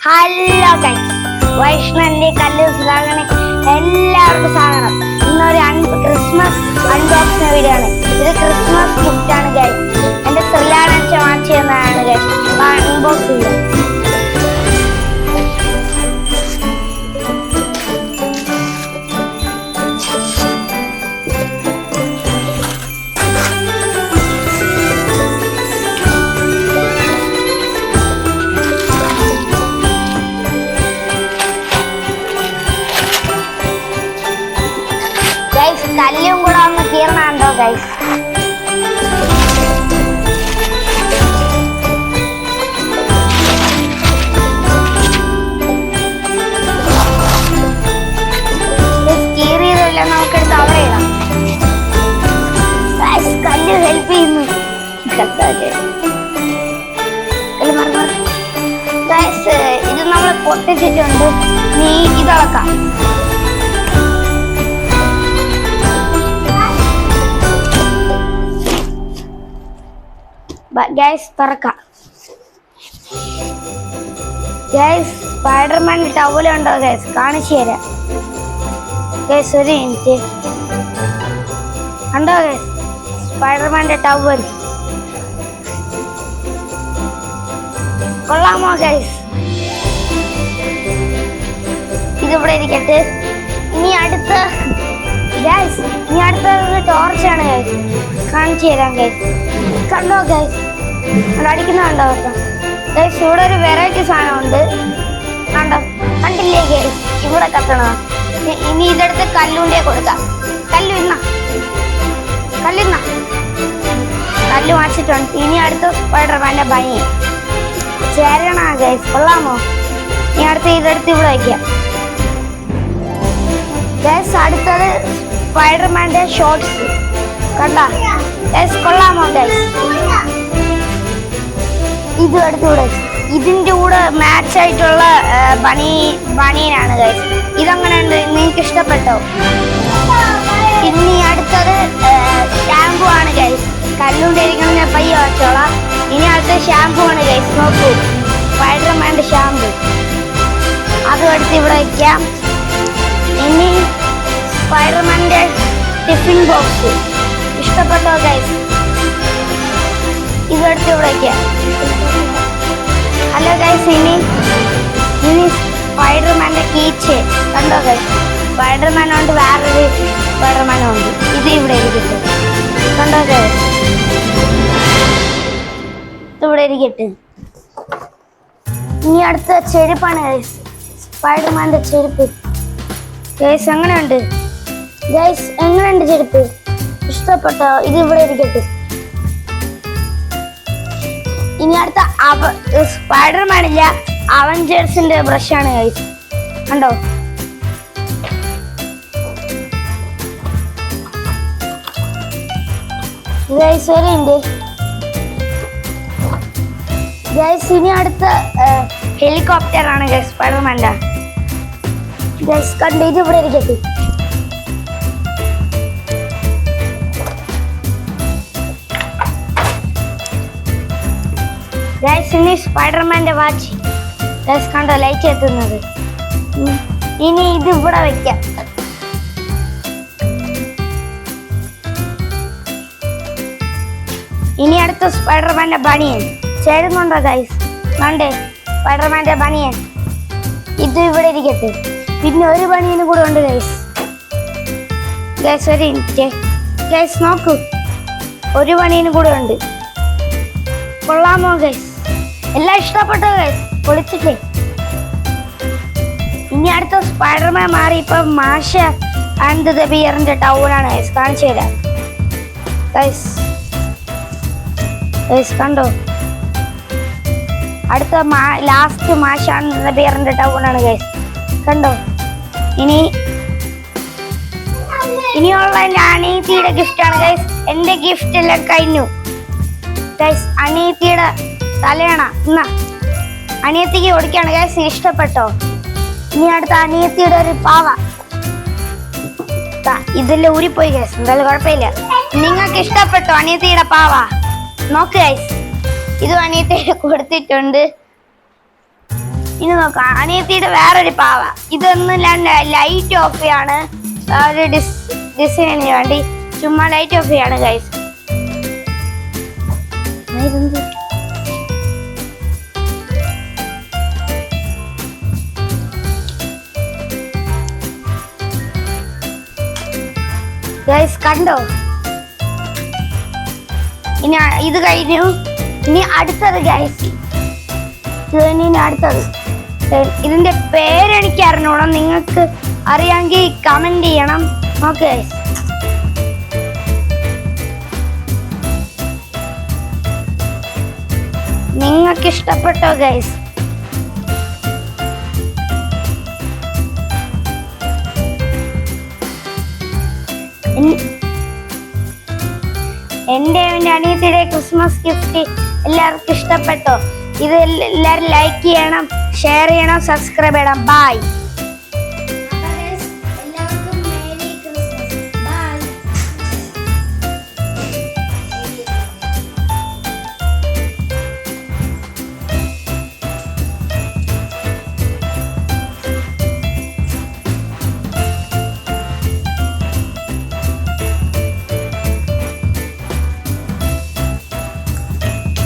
Hello guys, വൈഷ്ണവിന്റെ കല്ലുസാഗണ എല്ലാവർക്കും സ്വാഗതം. ഇന്നൊരു ക്രിസ്മസ് അൺബോക്സിംഗ് വീഡിയോ ആണ്. ഇത് ക്രിസ്മസ് ഗിഫ്റ്റ് ആണ് ഗൈസ്. എന്റെ ശ്രീലാടൻ വാങ്ങിച്ചു തന്നതാണ് ഗൈസ്. അൺബോക്സ് ചെയ്യാം. കല്ലും കൂടെ ഒന്ന് കീറണുണ്ടോ ഗൈസ്? കീറിയതല്ല, നമുക്കെടുത്ത് അവിടെ ഇടാം. കല്ല് ഹെൽപ്പ് ചെയ്യുന്നു. ഇത് നമ്മൾ പൊട്ടിച്ചിട്ടുണ്ട്. നീ ഇതളക്കാം. ഗൈസ് തുറക്കാം. ഗൈസ് സ്പൈഡർമാൻ്റെ ടവലുണ്ടോ ഗൈസ്? കാണിച്ചു തരാം ഗൈസ്. ഒരു മിനിറ്റ്. കണ്ടോ ഗൈസ് സ്പൈഡർമാൻ്റെ ടവൽ? കൊള്ളാമോ ഗൈസ്? ഇതിവിടെ ഇരിക്കട്ടെ. ഇനി അടുത്തത് ടോർച്ചാണ് ഗൈസ്. കാണിച്ചു തരാം ഗൈസ്. കണ്ടോ ഗൈസ്? അടിക്കുന്നുണ്ടോ ഗൈസ്? ഇവിടെ ഒരു വെറൈറ്റി സാധനമുണ്ട്. കണ്ടില്ലേ ഗൈസ്? ഇവിടെ കത്തണോ? ഇനി ഇതെടുത്ത് കല്ലുണ്ടേ കൊടുക്കാം. കല്ല് വാങ്ങിച്ചിട്ടുണ്ട്. ഇനി അടുത്ത സ്പൈഡർമാൻ്റെ ബനിയൻ ചേരണ ഗൈസ്. കൊള്ളാമോ? ഇനി അടുത്ത് ഇതെടുത്ത് ഇവിടെ വയ്ക്കാം ഗൈസ്. അടുത്തത് സ്പൈഡർമാൻ്റെ ഷോർട്സ്. കണ്ട ഗൈസ്? കൊള്ളാമോ ഗൈസ്? ഇതും എടുത്തുകൂടെ. ഇതിൻ്റെ കൂടെ മാച്ച് ആയിട്ടുള്ള ബനിയനാണ് ഗൈസ്. ഇതെങ്ങനെയുണ്ട്? നിങ്ങൾക്ക് ഇഷ്ടപ്പെട്ടോ? ഇനി അടുത്തത് ഷാമ്പു ആണ് ഗൈസ്. കല്ലുകൊണ്ടിരിക്കുന്ന പയ്യ വെച്ചോളാം. ഇനി അടുത്ത ഷാമ്പു ആണ് ഗൈസ്. നോക്കൂ, സ്പൈഡർമാൻ്റെ ഷാമ്പു. അതും എടുത്ത് ഇവിടെ വയ്ക്കാം. ഇനി സ്പൈഡർമാൻ്റെ ടിഫിൻ ബോക്സ്. ഇഷ്ടപ്പെട്ടോ ഗൈസ്? ഇതെടുത്ത് ഇവിടെ വയ്ക്കാം. ഹലോ ഗൈസ്, ഇനി സ്പൈഡർമാൻ്റെ കീച്ച്. കണ്ടോ ഗൈസ്? സ്പൈഡർമാനുണ്ട്, വേറൊരു സ്പൈഡർമാനും ഉണ്ട്. ഇത് ഇവിടെ ഇരിക്കട്ടെ. കണ്ടോ ഗൈസ്? ഇതിവിടെ ഇരിക്കട്ടെ. ഇനി അടുത്ത ചെരുപ്പാണ് ഗൈസ്. സ്പൈഡർമാൻ്റെ ചെരുപ്പ് ഗൈസ്. എങ്ങനെയുണ്ട് ഗൈസ്? എങ്ങനെയുണ്ട് ചെരുപ്പ്? ഇഷ്ടപ്പെട്ടോ? ഇത് ഇവിടെ ഇരിക്കട്ടെ. ഇനി അടുത്ത സ്പൈഡർമാൻ ഇല്ല, അവഞ്ചേഴ്സിന്റെ ബ്രഷാണ് ഗൈസ്. കണ്ടോ? ഗൈസ് വരെയുണ്ട് ഗൈസ്. ഇനി അടുത്ത ഹെലികോപ്റ്റർ ആണ് ഗൈസ്, സ്പൈഡർമാൻ്റെ ഗൈസ്. കണ്ടോ? ഇത് ഇവിടെ ഇരിക്കട്ടെ. ഗൈസ് ഇനി സ്പൈഡർമാൻ്റെ വാച്ച് ഗൈസ്. കണ്ടോ? ലൈറ്റ് എത്തുന്നത്. ഇനി ഇത് ഇവിടെ വെക്കാം. ഇനി അടുത്ത സ്പൈഡർമാൻ്റെ ബനിയൻ ചേരുന്നുണ്ടോ ഗൈസ്? കണ്ടേ? സ്പൈഡർമാൻ്റെ ബനിയൻ. ഇത് ഇവിടെ ഇരിക്കട്ടെ. പിന്നെ ഒരു ബനിയന് കൂടെ ഉണ്ട് ഗൈസ്. ഒരു മിനിറ്റ് ഗൈസ്, നോക്കൂ, ഒരു ബനിയന് കൂടെ ഉണ്ട്. കൊള്ളാമോ ഗൈസ്? എല്ലാം ഇഷ്ടപ്പെട്ടോ ഗൈസ്? പൊളിച്ചിട്ടേ. ഇനി അടുത്ത സ്പൈഡർമാൻ മാറി ഇപ്പൊ മാഷ ആൻഡ് ദ ബിയറിന്റെ ടൗലാണ് ഗൈസ്. കാണിച്ചു തരാം ഗൈസ്. കണ്ടോ? അടുത്ത ലാസ്റ്റ് മാഷ ആൻഡ് ദ ബിയറിന്റെ ടൗണാണ് ഗൈസ്. കണ്ടോ? ഇനിയുള്ള എൻ്റെ അനിയത്തിയുടെ ഗിഫ്റ്റ് ആണ് ഗൈസ്. എൻ്റെ ഗിഫ്റ്റ് എല്ലാം കഴിഞ്ഞു ഗൈസ്. അനിയത്തിയുടെ തലയണ അനിയത്തിക്ക് കൊടുക്കുകയാണ് ഗൈസ്. ഇഷ്ടപ്പെട്ടോ? ഇനി അടുത്ത അനിയത്തിയുടെ ഒരു പാവ. ഇതെല്ലാം ഊരിപ്പോയി ഗൈസ്. എന്തായാലും കുഴപ്പമില്ല. നിങ്ങൾക്ക് ഇഷ്ടപ്പെട്ടോ അനിയത്തിയുടെ പാവ? നോക്ക് ഗൈസ്, ഇത് അനിയത്തിയുടെ കൊടുത്തിട്ടുണ്ട്. ഇനി നോക്കാം അനിയത്തിയുടെ വേറൊരു പാവ. ഇതൊന്നും ലൈറ്റ് ഓഫ് ചെയ്യാണ്, ഒരു ഡിസൈനിന് വേണ്ടി ചുമ്മാ ലൈറ്റ് ഓഫ് ചെയ്യാണ് ഗൈസ്. ഗൈസ് കണ്ടോ? ഇനി ഇത് കഴിഞ്ഞു. ഇനി അടുത്തത് ഗൈസ്, ഇനി അടുത്തത്. ഇതിന്റെ പേരെനിക്ക് അറിഞ്ഞോളാം, നിങ്ങൾക്ക് അറിയാമെങ്കിൽ കമന്റ് ചെയ്യണം. ഓക്കെ ഗൈസ്, നിങ്ങൾക്ക് ഇഷ്ടപ്പെട്ടോ ഗൈസ്? എൻ്റെ അനിയത്തിയുടെ ക്രിസ്മസ് ഗിഫ്റ്റ് എല്ലാവർക്കും ഇഷ്ടപ്പെട്ടോ? ഇത് എല്ലാവരും ലൈക്ക് ചെയ്യണം, ഷെയർ ചെയ്യണം, സബ്സ്ക്രൈബ് ചെയ്യണം. ബൈ.